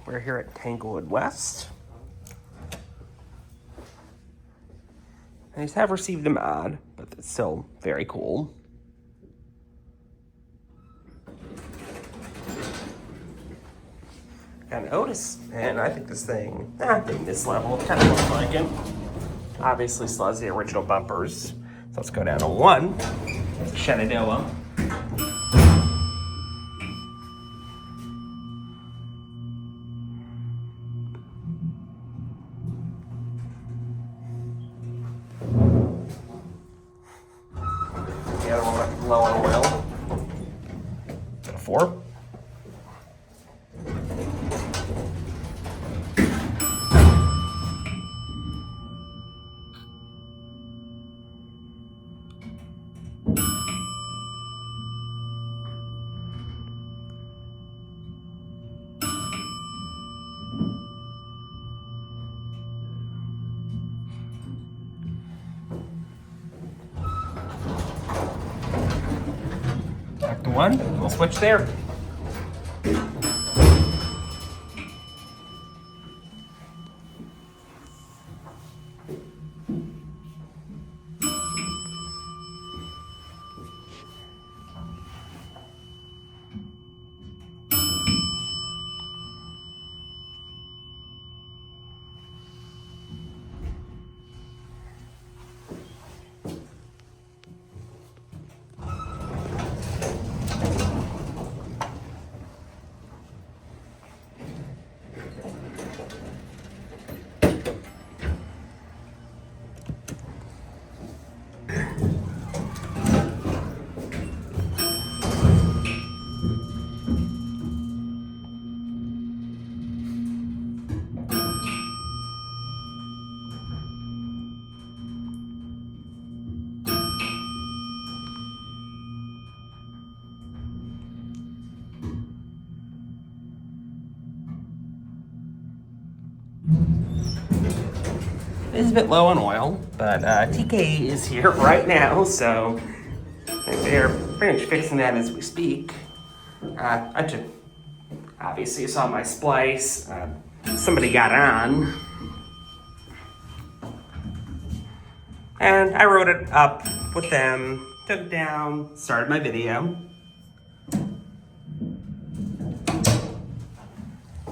We're here at Tanglewood West. These have received a mod, but it's still very cool. Got an Otis, and I think this thing, in this level, kind of looks like it. Obviously still has the original bumpers. So let's go down to 1. Shenadoah. The other one low on oil. Got a 4. Back to 1. We'll switch there. It is a bit low on oil, but TK is here right now, so I think they're pretty much fixing that as we speak. Obviously you saw my splice. Somebody got on. And I wrote it up with them, took it down, started my video.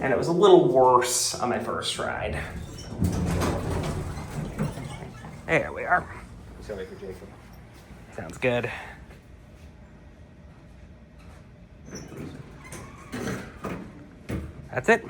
And it was a little worse on my first ride. There we are. Sorry for Jacob. Sounds good. That's it.